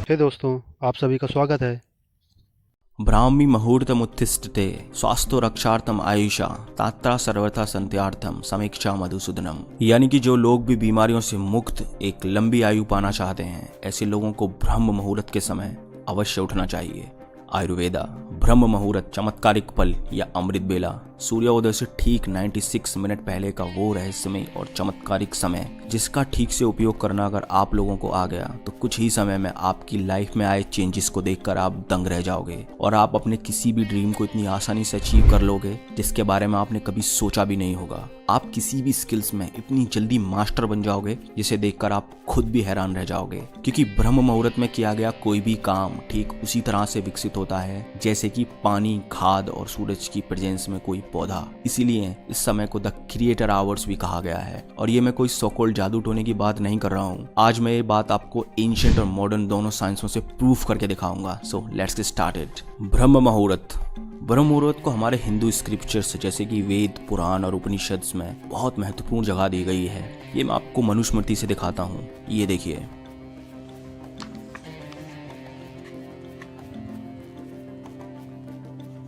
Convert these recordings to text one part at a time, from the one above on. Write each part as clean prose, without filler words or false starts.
हे दोस्तों, आप सभी का स्वागत है। ब्राह्मी मुहूर्तमुत्तिष्ठते स्वास्थ्य रक्षार्थम आयुषा तात्रा सर्वथा संत्यार्थम समीक्षा मधुसूदनम। यानी कि जो लोग भी बीमारियों से मुक्त एक लंबी आयु पाना चाहते हैं, ऐसे लोगों को ब्रह्म मुहूर्त के समय अवश्य उठना चाहिए। आयुर्वेदा ब्रह्म मुहूर्त चमत्कारिक पल या अमृत बेला सूर्योदय से ठीक 96 मिनट पहले का वो रहस्यमय और चमत्कारिक समय जिसका ठीक से उपयोग करना अगर आप लोगों को आ गया तो कुछ ही समय में आपकी लाइफ में आए चेंजेस को देखकर आप दंग रह जाओगे और आप अपने किसी भी ड्रीम को इतनी आसानी से अचीव कर लोगे जिसके बारे में आपने कभी सोचा भी नहीं होगा। आप किसी भी स्किल्स में इतनी जल्दी मास्टर बन जाओगे जिसे देखकर आप खुद भी हैरान रह जाओगे, क्योंकि ब्रह्म मुहूर्त में किया गया कोई भी काम ठीक उसी तरह से विकसित होता है जैसे कि पानी, खाद और सूरज की प्रेजेंस में कोई पौधा। इसीलिए इस समय को द क्रिएटर आवर्स भी कहा गया है। और ये मैं कोई सो-कॉल्ड जादू टोने की बात नहीं कर रहा हूँ। आज मैं ये बात आपको एंशिएंट और मॉडर्न दोनों साइंसों से प्रूफ करके दिखाऊंगा। So let's get started. ब्रह्म मुहूर्त को हमारे हिंदू स्क्रिप्चर्स जैसे कि वेद, पुराण और उपनिषद में बहुत महत्वपूर्ण जगह दी गई है। ये मैं आपको मनुस्मृति से दिखाता हूँ। ये देखिए,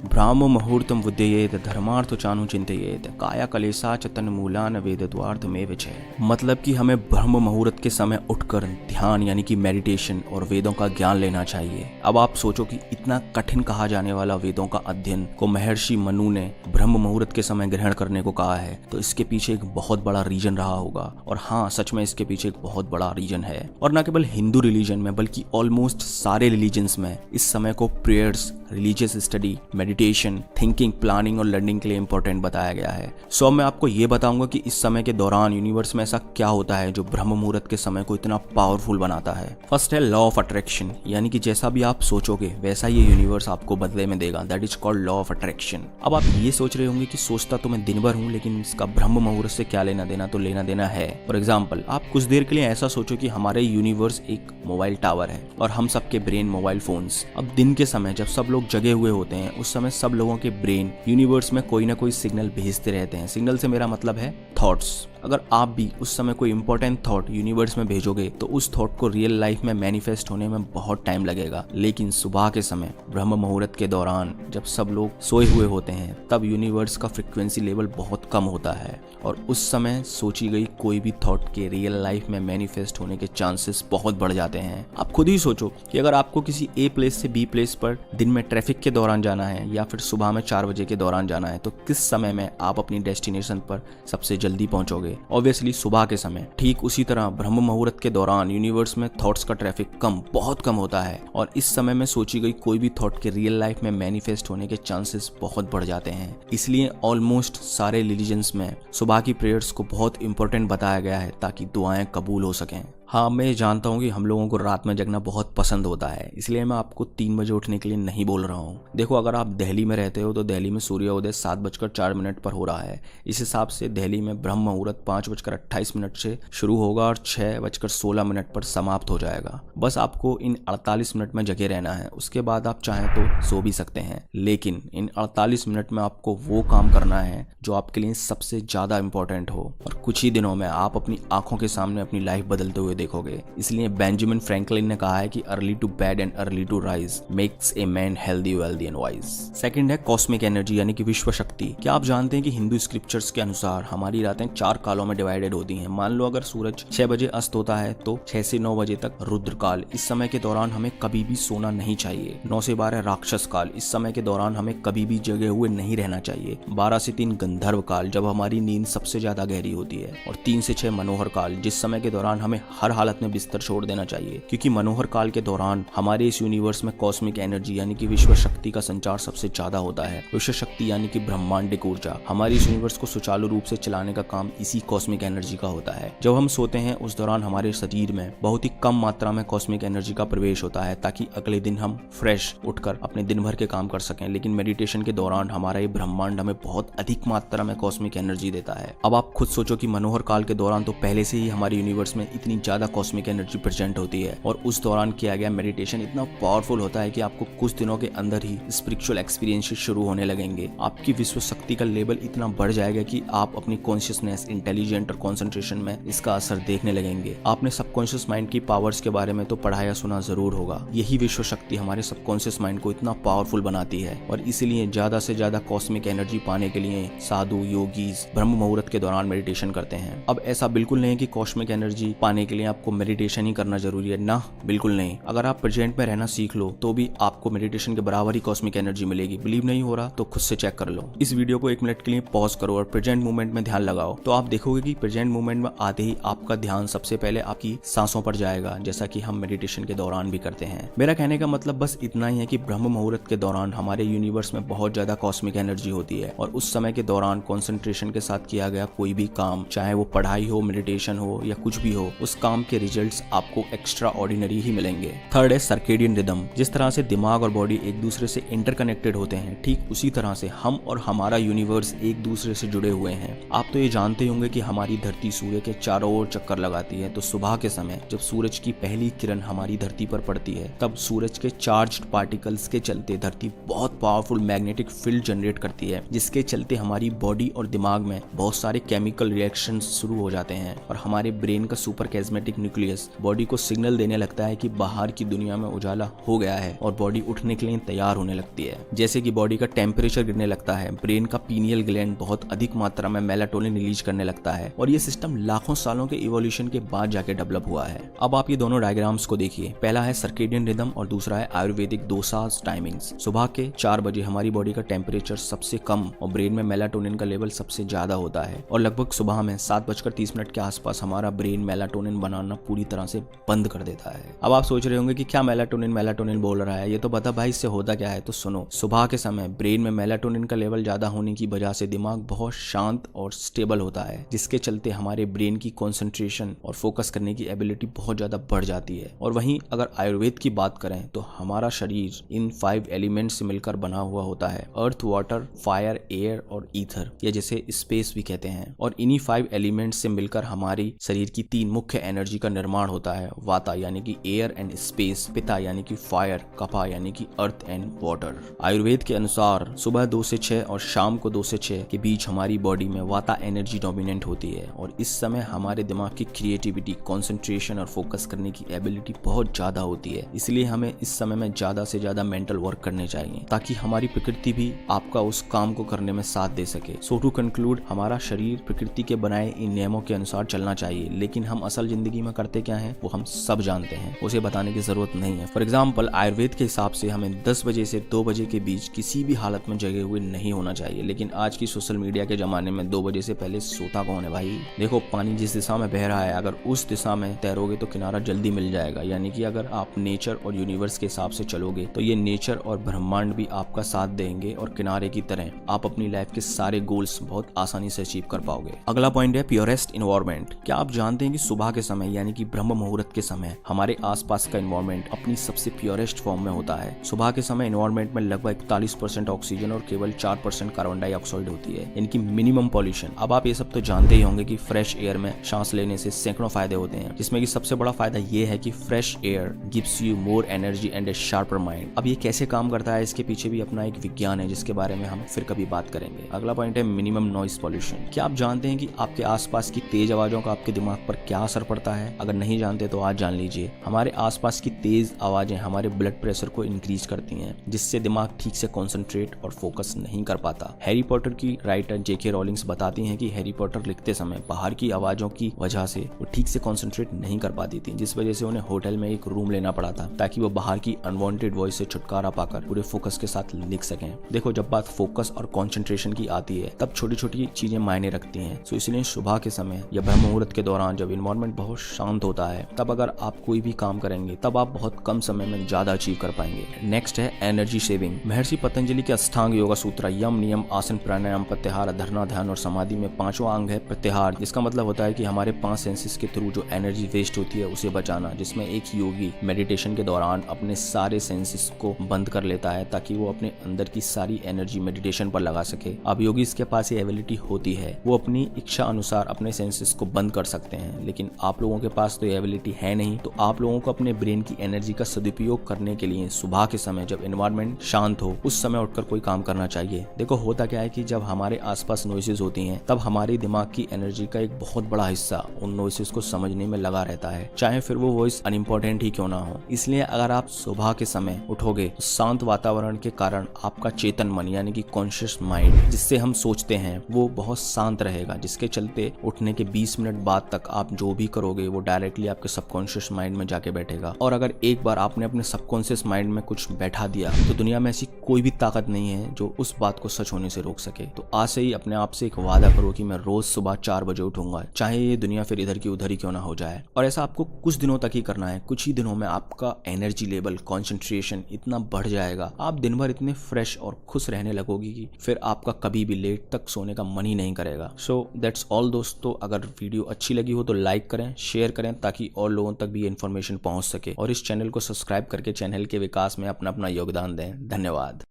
ब्राह्म मुहूर्तम विद्येत धर्मार्थ चानु चिंतयेत काया कलेसा च तन्मूलान वेदद्वार्थमेव च। मतलब कि हमें ब्रह्म मुहूर्त के समय उठकर ध्यान यानी कि मेडिटेशन और वेदों का ज्ञान लेना चाहिए। अब आप सोचो कि इतना कठिन कहा जाने वाला वेदों का अध्ययन को महर्षि मनु ने ब्रह्म मुहूर्त के समय ग्रहण करने को कहा है, तो इसके पीछे एक बहुत बड़ा रीजन रहा होगा। और हाँ, सच में इसके पीछे एक बहुत बड़ा रीजन है। और न केवल हिंदू रिलीजन में बल्कि ऑलमोस्ट सारे रिलीजन्स में इस समय को prayers, religious study, meditation, thinking, planning और लर्निंग के लिए इंपॉर्टेंट बताया गया है। सो मैं आपको ये बताऊंगा कि इस समय के दौरान यूनिवर्स में ऐसा क्या होता है जो ब्रह्म मुहूर्त के समय को इतना पावरफुल बनाता है। फर्स्ट है लॉ ऑफ अट्रैक्शन, यानी कि जैसा भी आप सोचोगे वैसा ये यूनिवर्स आपको बदले में देगा। That is called law of attraction. अब आप ये सोच रहे होंगे कि सोचता तो मैं दिन भर हूँ, लेकिन इसका ब्रह्म मुहूर्त से क्या लेना देना? तो लेना देना है। फॉर एग्जाम्पल, आप कुछ देर के लिए ऐसा सोचो कि हमारे यूनिवर्स एक मोबाइल टावर है और हम सबके ब्रेन मोबाइल फोन्स। अब दिन के समय जब सब लोग जगे हुए होते हैं, उस समय सब लोगों के ब्रेन यूनिवर्स में कोई ना कोई सिग्नल भेजते रहते हैं। सिग्नल से मेरा मतलब है थॉट्स। अगर आप भी उस समय कोई इंपॉर्टेंट थॉट यूनिवर्स में भेजोगे तो उस थॉट को रियल लाइफ में मैनिफेस्ट होने में बहुत टाइम लगेगा। लेकिन सुबह के समय ब्रह्म मुहूर्त के दौरान जब सब लोग सोए हुए होते हैं, तब यूनिवर्स का फ्रिक्वेंसी लेवल बहुत कम होता है और उस समय सोची गई कोई भी थॉट के रियल लाइफ में मैनिफेस्ट होने के चांसेस बहुत बढ़ जाते हैं। आप खुद ही सोचो कि अगर आपको किसी ए प्लेस से बी प्लेस पर दिन में ट्रैफिक के दौरान जाना है या फिर सुबह में 4 बजे के दौरान जाना है, तो किस समय में आप अपनी डेस्टिनेशन पर सबसे जल्दी पहुंचोगे? ऑब्वियसली सुबह के समय। ठीक उसी तरह ब्रह्म मुहूर्त के दौरान यूनिवर्स में थॉट्स का ट्रैफिक बहुत कम होता है और इस समय में सोची गई कोई भी थॉट के रियल लाइफ में मैनिफेस्ट होने के चांसेस बहुत बढ़ जाते हैं। इसलिए ऑलमोस्ट सारे रिलीजन्स में सुबह की प्रेयर्स को बहुत इंपॉर्टेंट बताया गया है ताकि दुआएं कबूल हो सकें। हाँ, मैं जानता हूँ कि हम लोगों को रात में जगना बहुत पसंद होता है, इसलिए मैं आपको 3 बजे उठने के लिए नहीं बोल रहा हूँ। देखो, अगर आप दिल्ली में रहते हो तो दिल्ली में सूर्योदय 7:04 पर हो रहा है। इस हिसाब से दिल्ली में ब्रह्म मुहूर्त 5:28 से शुरू होगा और 6:16 पर समाप्त हो जाएगा। बस आपको इन 48 मिनट में जगे रहना है। उसके बाद आप चाहें तो सो भी सकते हैं, लेकिन इन 48 मिनट में आपको वो काम करना है जो आपके लिए सबसे ज्यादा इंपॉर्टेंट हो। और कुछ ही दिनों में आप अपनी आंखों के सामने अपनी लाइफ बदलते हुए देखोगे। इसलिए बेंजामिन फ्रैंकलिन ने कहा है कि early to bed and early to rise makes a man healthy, wealthy and wise. Second है कॉस्मिक एनर्जी यानी कि विश्व शक्ति। क्या आप जानते हैं कि हिंदू स्क्रिप्चर्स के अनुसार हमारी रातें 4 कालों में डिवाइडेड होती हैं। मान लो अगर सूरज 6 बजे अस्त होता है तो 6 से 9 बजे तक रुद्र काल। इस समय के दौरान हमें कभी भी सोना नहीं चाहिए। 9 से 12 राक्षस काल। इस समय के दौरान हमें कभी भी जगे हुए नहीं रहना चाहिए। 12 से 3 गंधर्व काल, जब हमारी नींद सबसे ज्यादा गहरी होती है। और 3 से 6 मनोहर काल, जिस समय के दौरान हमें हर हालत में बिस्तर छोड़ देना चाहिए, क्योंकि मनोहर काल के दौरान हमारे इस यूनिवर्स में कॉस्मिक एनर्जी यानी कि विश्व शक्ति का संचार सबसे ज्यादा होता है। विश्व शक्ति यानी कि ब्रह्मांडिक ऊर्जा। हमारी इस यूनिवर्स को सुचारू रूप से चलाने का काम इसी कॉस्मिक एनर्जी का होता है। जब हम सोते हैं उस दौरान हमारे शरीर में बहुत ही कम मात्रा में कॉस्मिक एनर्जी का प्रवेश होता है ताकि अगले दिन हम फ्रेश उठकर अपने दिन भर के काम कर सकें। लेकिन मेडिटेशन के दौरान हमारा ये ब्रह्मांड हमें बहुत अधिक मात्रा में कॉस्मिक एनर्जी देता है। अब आप खुद सोचो कि मनोहर काल के दौरान तो पहले से ही हमारे यूनिवर्स में इतनी ज्यादा कॉस्मिक एनर्जी प्रेजेंट होती है और उस दौरान किया गया मेडिटेशन इतना पावरफुल होता है कि आपको कुछ दिनों के अंदर ही स्पिरिचुअल एक्सपीरियंसेस शुरू होने लगेंगे। आपकी विश्व शक्ति का लेवल इतना बढ़ जाएगा कि आप अपनी कॉन्शियसनेस, इंटेलिजेंट और कॉन्सेंट्रेशन में इसका असर देखने लगेंगे। आपने सबकॉन्शियस माइंड की पावर्स के बारे में तो पढ़ा या सुना जरूर होगा। यही विश्व शक्ति हमारे सबकॉन्शियस माइंड को इतना पावरफुल बनाती है और इसीलिए ज्यादा से ज्यादा कॉस्मिक एनर्जी पाने के लिए साधु योगीज ब्रह्म मुहूर्त के दौरान मेडिटेशन करते हैं। अब ऐसा बिल्कुल नहीं कि कॉस्मिक एनर्जी पाने के लिए आपको मेडिटेशन ही करना जरूरी है ना, बिल्कुल नहीं। अगर आप प्रेजेंट में रहना सीख लो तो भी आपको मेडिटेशन के बराबर ही कॉस्मिक एनर्जी मिलेगी। बिलीव नहीं हो रहा तो खुद से चेक कर लो। इस वीडियो को 1 मिनट के लिए पॉज करो और प्रेजेंट मूवमेंट में ध्यान लगाओ तो आप देखोगे कि प्रेजेंट मूवमेंट में आते ही आपका ध्यान सबसे पहले आपकी सांसों पर जाएगा, जैसा कि हम मेडिटेशन के दौरान भी करते हैं। मेरा कहने का मतलब बस इतना ही है कि ब्रह्म मुहूर्त के दौरान हमारे यूनिवर्स में बहुत ज्यादा कॉस्मिक एनर्जी होती है और उस समय के दौरान कंसंट्रेशन के साथ किया गया कोई भी काम, चाहे वो पढ़ाई हो, मेडिटेशन हो या कुछ भी हो, उस काम के रिजल्ट्स आपको एक्स्ट्रा ऑर्डिनरी ही मिलेंगे। थर्ड है सर्केडियन रिदम। जिस तरह से दिमाग और बॉडी एक दूसरे से इंटरकनेक्टेड होते हैं, ठीक उसी तरह से हम और हमारा यूनिवर्स एक दूसरे से जुड़े हुए हैं। आप तो ये जानते होंगे कि हमारी धरती सूर्य के चारों ओर चक्कर लगाती है, तो सुबह के समय जब सूरज की पहली किरण हमारी धरती पर पड़ती है तब सूरज के चार्ज्ड पार्टिकल्स के चलते धरती बहुत पावरफुल मैग्नेटिक फील्ड जनरेट करती है, जिसके चलते हमारी बॉडी और दिमाग में बहुत सारे केमिकल रिएक्शंस शुरू हो जाते हैं और हमारे ब्रेन का सुपर कैस्मेटिक न्यूक्लियस बॉडी को सिग्नल देने लगता है कि बाहर की दुनिया में उजाला हो गया है और बॉडी उठने के लिए तैयार होने लगती है। जैसे कि बॉडी का टेम्परेचर गिरने लगता है, ब्रेन का पीनियल ग्लैंड बहुत अधिक मात्रा में मेलाटोनिन रिलीज करने लगता है और ये सिस्टम लाखों सालों के इवोल्यूशन के बाद जाके डेवलप हुआ है। अब आप ये दोनों डायग्राम्स को देखिए। पहला है सर्केडियन रिदम और दूसरा है आयुर्वेदिक डोसाज टाइमिंग्स। सुबह के 4 बजे हमारी बॉडी का टेम्परेचर सबसे कम और ब्रेन में मेलाटोनिन का लेवल सबसे ज्यादा होता है और लगभग सुबह में 7:30 के आसपास हमारा ब्रेन मेलाटोनिन बनाना पूरी तरह से बंद कर देता है। अब आप सोच रहे होंगे कि क्या मेलाटोनिन बोल रहा है, ये तो बता भाई इससे होता क्या है। तो सुनो, सुबह के समय ब्रेन में मेलाटोनिन का लेवल ज्यादा होने की वजह से दिमाग बहुत शांत और स्टेबल होता है, जिसके चलते हमारे ब्रेन की कंसंट्रेशन और फोकस करने की एबिलिटी बहुत ज्यादा बढ़ जाती है। और वहीं अगर आयुर्वेद की बात करें तो हमारा शरीर इन 5 एलिमेंट्स से मिलकर बना हुआ होता है, अर्थ, वाटर, फायर, एयर और ईथर, या जिसे स्पेस भी कहते हैं। और इन्हीं 5 एलिमेंट्स से मिलकर हमारी शरीर की 3 मुख्य एनर्जी का निर्माण होता है, वाता यानी कि एयर एंड स्पेस, पिता यानी कि फायर, कपा यानी कि अर्थ एंड वाटर। आयुर्वेद के अनुसार सुबह 2 से 6 और शाम को 2 से 6 के बीच हमारी बॉडी में वाता एनर्जी डोमिनेंट होती है और इस समय हमारे दिमाग की क्रिएटिविटी, कंसंट्रेशन और फोकस करने की एबिलिटी बहुत ज्यादा होती है। इसलिए हमें इस समय में ज्यादा से ज्यादा मेंटल वर्क करने चाहिए ताकि हमारी प्रकृति भी आपका उस काम को करने में साथ दे सके। सो टू कंक्लूड, हमारा शरीर प्रकृति के बनाए इन नियमों के अनुसार चलना चाहिए, लेकिन हम असल जिंदगी में करते क्या है वो हम सब जानते हैं, उसे बताने की जरूरत नहीं है। फॉर एग्जाम्पल, आयुर्वेद के हिसाब से हमें 10 बजे से 2 बजे के बीच किसी भी हालत में जगे हुए नहीं होना चाहिए, लेकिन आज की सोशल मीडिया के जमाने में 2 बजे से पहले सोता कौन है भाई। देखो, पानी जिस दिशा में बह रहा है, अगर उस दिशा में तैरोगे तो किनारा जल्दी मिल जाएगा। यानी कि अगर आप नेचर और यूनिवर्स के हिसाब से चलोगे तो ये नेचर और ब्रह्मांड भी आपका साथ देंगे और किनारे की तरह आप अपनी लाइफ के सारे गोल्स बहुत आसानी से अचीव कर पाओगे। अगला पॉइंट है प्योरेस्ट इन्वायरमेंट। क्या आप जानते हैं कि सुबह के समय यानी कि ब्रह्म मुहूर्त के समय हमारे आसपास का इन्वायरमेंट अपनी सबसे प्योरेस्ट फॉर्म में होता है। सुबह के समय इन्वायरमेंट में लगभग 41% ऑक्सीजन और केवल 4% कार्बन डाइऑक्साइड होती है, इनकी मिनिमम पॉल्यूशन। अब आप ये सब तो जानते ही होंगे कि फ्रेश एयर में सांस लेने से सैकड़ों फायदे होते हैं, जिसमें कि सबसे बड़ा फायदा ये है कि fresh air gives you more energy and A sharper mind. अब ये कैसे काम करता है, इसके पीछे भी अपना एक विज्ञान है जिसके बारे में हम फिर कभी बात करेंगे। अगला पॉइंट है मिनिमम नॉइस पॉल्यूशन। क्या आप जानते हैं कि आपके आसपास की तेज आवाजों का आपके दिमाग पर क्या असर पड़ता है? अगर नहीं जानते तो आज जान लीजिए। हमारे आसपास की तेज आवाजें हमारे ब्लड प्रेशर को इंक्रीज करती हैं, जिससे दिमाग ठीक से कॉन्सेंट्रेट और फोकस नहीं कर पाता। हैरी पॉटर की राइटर जेके रॉलिंग्स बताती हैं कि हैरी पॉटर लिखते समय बाहर की आवाजों की वजह से वो ठीक से कॉन्सेंट्रेट नहीं कर पाती थी, जिस वजह से उन्हें होटल में एक रूम लेना पड़ा था ताकि वो बाहर की अनवांटेड वॉइस से छुटकारा पाकर पूरे फोकस के साथ लिख सकें। देखो, जब बात फोकस और कंसंट्रेशन की आती है तब छोटी छोटी चीजें मायने रखती हैं। सो इसलिए सुबह के समय या ब्रह्म मुहूर्त के दौरान जब इन्वायरमेंट बहुत शांत होता है तब अगर आप कोई भी काम करेंगे तब आप बहुत कम समय में ज्यादा अचीव कर पाएंगे। नेक्स्ट है एनर्जी सेविंग। महर्षि पतंजलि के अष्टांग योगा सूत्र यम, नियम, आसन, प्राणायाम, प्रत्याहार, धरना, ध्यान और समाधि में 5वां अंग है प्रत्याहार। इसका मतलब होता है कि हमारे 5 सेंसेस के थ्रू जो एनर्जी वेस्ट होती है उसे बचाना, जिसमें एक योगी मेडिटेशन के दौरान अपने सारे सेंसेस को बंद कर लेता है ताकि वो अपने अंदर की सारी एनर्जी मेडिटेशन पर लगा सके। अब योगी इसके पास ये एबिलिटी होती है, वो अपनी इच्छा अनुसार अपने सेंसेस को बंद कर सकते हैं, लेकिन आप लोगों के पास तो ये एबिलिटी है नहीं, तो आप लोगों को अपने ब्रेन की एनर्जी का सदुपयोग करने के लिए सुबह के समय जब एनवायरनमेंट शांत हो उस समय उठकर कोई काम करना चाहिए। देखो होता क्या है कि जब हमारे आसपास नॉइसेस होती हैं तब हमारी दिमाग की एनर्जी का एक बहुत बड़ा हिस्सा उन नॉइसेस को समझने में लगा रहता है, चाहे फिर वो वॉइस अनइम्पोर्टेंट ही क्यों ना हो। इसलिए अगर आप सुबह के समय उठोगे तो शांत वातावरण के कारण आपका चेतन मन यानी कि कॉन्शियस माइंड जिससे हम सोचते हैं वो बहुत शांत रहेगा, जिसके चलते उठने के 20 मिनट बाद तक आप जो भी करोगे वो डायरेक्टली आपके सबकॉन्शियस माइंड में जाके बैठेगा। और अगर एक बार आपने अपने सबकॉन्शियस माइंड में कुछ बैठा दिया तो दुनिया में ऐसी कोई भी ताकत नहीं है जो उस बात को सच होने से रोक सके। तो आज से ही अपने आप से एक वादा करो कि मैं रोज सुबह 4 बजे उठूंगा, चाहे ये दुनिया फिर इधर की उधर ही क्यों ना हो जाए। और ऐसा आपको कुछ दिनों तक ही करना है। कुछ ही दिनों में आपका एनर्जी लेवल, कंसंट्रेशन इतना बढ़ जाएगा, आप दिन भर इतने फ्रेश और खुश रहने लगोगी कि फिर आपका कभी भी लेट तक सोने का मन ही नहीं करेगा। सो दैट्स ऑल दोस्तों, अगर वीडियो अच्छी लगी हो तो लाइक करें, शेयर करें ताकि और लोगों तक भी ये इन्फॉर्मेशन पहुंच सके, और इस चैनल को सब्सक्राइब करके चैनल के विकास में अपना योगदान दें। धन्यवाद।